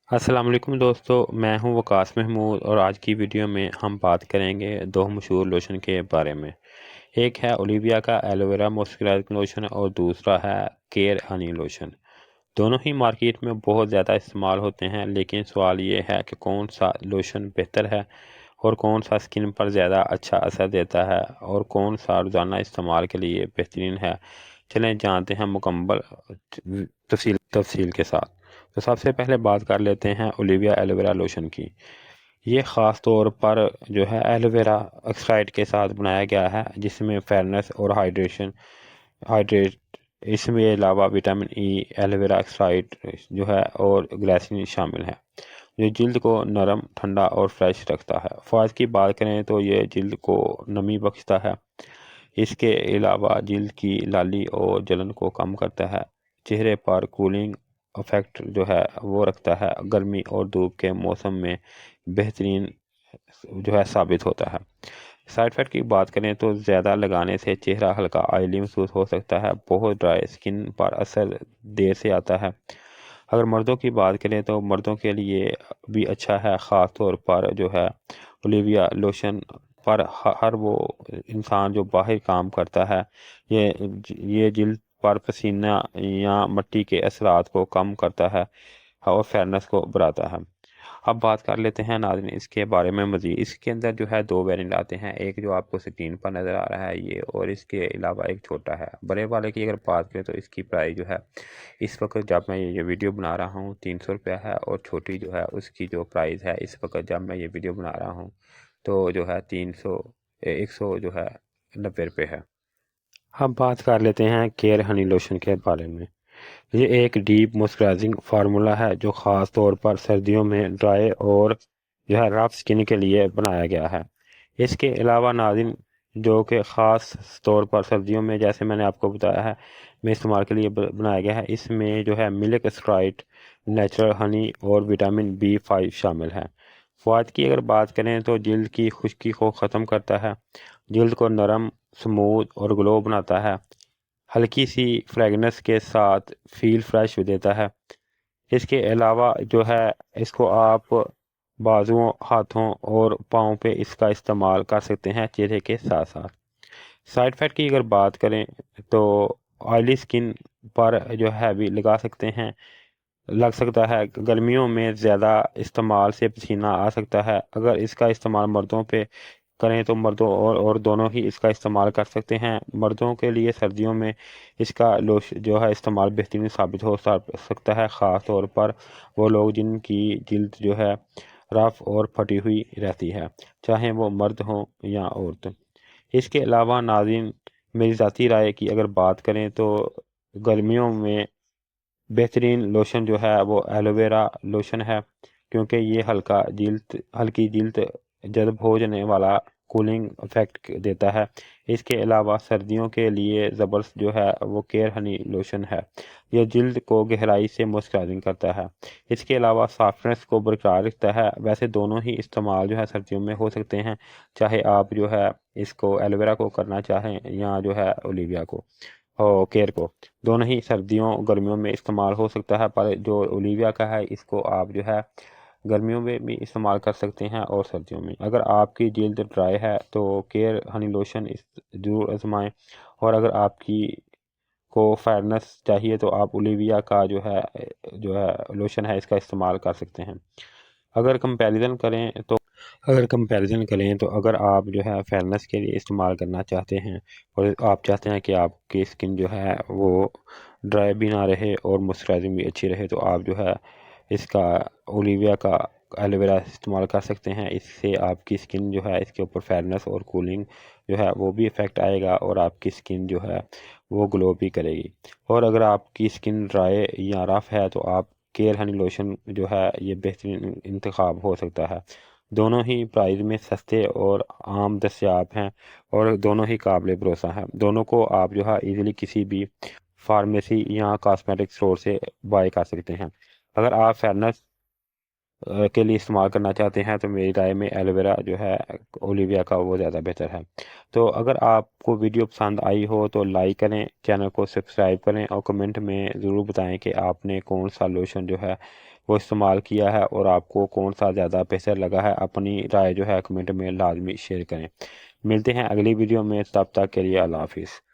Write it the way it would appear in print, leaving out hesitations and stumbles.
السلام علیکم دوستو، میں ہوں وقاص محمود اور آج کی ویڈیو میں ہم بات کریں گے دو مشہور لوشن کے بارے میں۔ ایک ہے اولیویا کا ایلو ویرا موئسچرائزنگ لوشن اور دوسرا ہے کیئر ہنی لوشن۔ دونوں ہی مارکیٹ میں بہت زیادہ استعمال ہوتے ہیں، لیکن سوال یہ ہے کہ کون سا لوشن بہتر ہے اور کون سا اسکن پر زیادہ اچھا اثر دیتا ہے اور کون سا روزانہ استعمال کے لیے بہترین ہے۔ چلیں جانتے ہیں مکمل تفصیل کے ساتھ۔ تو سب سے پہلے بات کر لیتے ہیں اولیویا ایلو ویرا لوشن کی۔ یہ خاص طور پر جو ہے ایلو ویرا ایکسٹریکٹ کے ساتھ بنایا گیا ہے، جس میں فیئرنس اور ہائیڈریٹ اس میں علاوہ vitamin E, aloe vera extract جو ہے اور گلیسرین شامل ہے، جو جلد کو نرم، ٹھنڈا اور فریش رکھتا ہے۔ فوائد کی بات کریں تو یہ جلد کو نمی بخشتا ہے، اس کے علاوہ جلد کی لالی اور جلن کو کم کرتا ہے، چہرے پر کولنگ افیکٹ جو ہے وہ رکھتا ہے، گرمی اور دھوپ کے موسم میں بہترین جو ہے ثابت ہوتا ہے۔ سائڈ افیکٹ کی بات کریں تو زیادہ لگانے سے چہرہ ہلکا آئلی محسوس ہو سکتا ہے، بہت ڈرائی اسکن پر اثر دیر سے آتا ہے۔ اگر مردوں کی بات کریں تو مردوں کے لیے بھی اچھا ہے، خاص طور پر جو ہے اولیویا لوشن پر ہر وہ انسان جو باہر کام کرتا ہے، یہ جلد پر پسینہ یا مٹی کے اثرات کو کم کرتا ہے اور فیئرنس کو بڑھاتا ہے۔ اب بات کر لیتے ہیں ناظرین اس کے بارے میں مزید۔ اس کے اندر جو ہے دو ویریئنٹ آتے ہیں، ایک جو آپ کو اسکرین پر نظر آ رہا ہے یہ، اور اس کے علاوہ ایک چھوٹا ہے۔ بڑے والے کی اگر بات کریں تو اس کی پرائس جو ہے اس وقت جب میں یہ ویڈیو بنا رہا ہوں 300 روپیہ ہے، اور چھوٹی جو ہے اس کی جو پرائس ہے اس وقت جب میں یہ ویڈیو بنا رہا ہوں تو جو ہے 100 جو ہے 90 روپے ہے۔ اب بات کر لیتے ہیں کیئر ہنی لوشن کے بارے میں۔ یہ ایک ڈیپ موئسچرائزنگ فارمولا ہے جو خاص طور پر سردیوں میں ڈرائی اور جو ہے رف سکن کے لیے بنایا گیا ہے۔ اس کے علاوہ ناظرین جو کہ خاص طور پر سردیوں میں، جیسے میں نے آپ کو بتایا ہے، میں استعمال کے لیے بنایا گیا ہے، اس میں جو ہے ملک ایکسٹریکٹ، نیچرل ہنی اور وٹامن B5 شامل ہے۔ فوائد کی اگر بات کریں تو جلد کی خشکی کو ختم کرتا ہے، جلد کو نرم، سموتھ اور گلو بناتا ہے، ہلکی سی فریگنس کے ساتھ فیل فریش دیتا ہے۔ اس کے علاوہ جو ہے اس کو آپ بازوؤں، ہاتھوں اور پاؤں پہ اس کا استعمال کر سکتے ہیں چہرے کے ساتھ ساتھ۔ سائڈ افیکٹ کی اگر بات کریں تو آئلی سکن پر جو ہے بھی لگا سکتے ہیں، لگ سکتا ہے گرمیوں میں زیادہ استعمال سے پسینہ آ سکتا ہے۔ اگر اس کا استعمال مردوں پہ کریں تو مردوں اور دونوں ہی اس کا استعمال کر سکتے ہیں۔ مردوں کے لیے سردیوں میں اس کا جو ہے استعمال بہترین ثابت ہو سکتا ہے، خاص طور پر وہ لوگ جن کی جلد جو ہے رف اور پھٹی ہوئی رہتی ہے، چاہے وہ مرد ہوں یا عورت۔ اس کے علاوہ ناظرین میری ذاتی رائے کی اگر بات کریں تو گرمیوں میں بہترین لوشن جو ہے وہ ایلو ویرا لوشن ہے، کیونکہ یہ ہلکی جلد جذب ہو جانے والا کولنگ افیکٹ دیتا ہے۔ اس کے علاوہ سردیوں کے لیے زبردست جو ہے وہ کیئر ہنی لوشن ہے، یہ جلد کو گہرائی سے موئسچرائزنگ کرتا ہے، اس کے علاوہ سافٹنس کو برقرار رکھتا ہے۔ ویسے دونوں ہی استعمال جو ہے سردیوں میں ہو سکتے ہیں، چاہے آپ جو ہے اس کو ایلو ویرا کو کرنا چاہیں یا جو ہے اولیویا کو کیئر کو، دونوں ہی سردیوں گرمیوں میں استعمال ہو سکتا ہے، پر جو اولیویا کا ہے اس کو آپ جو ہے گرمیوں میں بھی استعمال کر سکتے ہیں اور سردیوں میں۔ اگر آپ کی جلد ڈرائی ہے تو کیئر ہنی لوشن ضرور آزمائیں، اور اگر آپ کی کو فیئرنس چاہیے تو آپ اولیویا کا جو ہے لوشن ہے اس کا استعمال کر سکتے ہیں۔ اگر کمپیریزن کریں تو اگر آپ جو ہے فیئرنس کے لیے استعمال کرنا چاہتے ہیں اور آپ چاہتے ہیں کہ آپ کی اسکن جو ہے وہ ڈرائی بھی نہ رہے اور موئسچرائزنگ بھی اچھی رہے، تو آپ جو ہے اس کا اولیویا کا ایلو ویرا استعمال کر سکتے ہیں۔ اس سے آپ کی اسکن جو ہے اس کے اوپر فیئرنس اور کولنگ جو ہے وہ بھی افیکٹ آئے گا، اور آپ کی اسکن جو ہے وہ گلو بھی کرے گی۔ اور اگر آپ کی اسکن ڈرائی یا رف ہے تو آپ کیئر ہنی لوشن جو ہے یہ بہترین انتخاب ہو سکتا ہے۔ دونوں ہی پرائز میں سستے اور عام دستیاب ہیں، اور دونوں ہی قابل بھروسہ ہیں۔ دونوں کو آپ جو ہے ایزیلی کسی بھی فارمیسی یا کاسمیٹک اسٹور سے بائی کر سکتے ہیں۔ اگر آپ فیئرنس کے لیے استعمال کرنا چاہتے ہیں تو میری رائے میں ایلو ویرا جو ہے اولیویا کا وہ زیادہ بہتر ہے۔ تو اگر آپ کو ویڈیو پسند آئی ہو تو لائک کریں، چینل کو سبسکرائب کریں، اور کمنٹ میں ضرور بتائیں کہ آپ نے کون سا لوشن جو ہے وہ استعمال کیا ہے اور آپ کو کون سا زیادہ بہتر لگا ہے، اپنی رائے جو ہے کمنٹ میں لازمی شیئر کریں۔ ملتے ہیں اگلی ویڈیو میں، تب تک کے لیے اللہ حافظ۔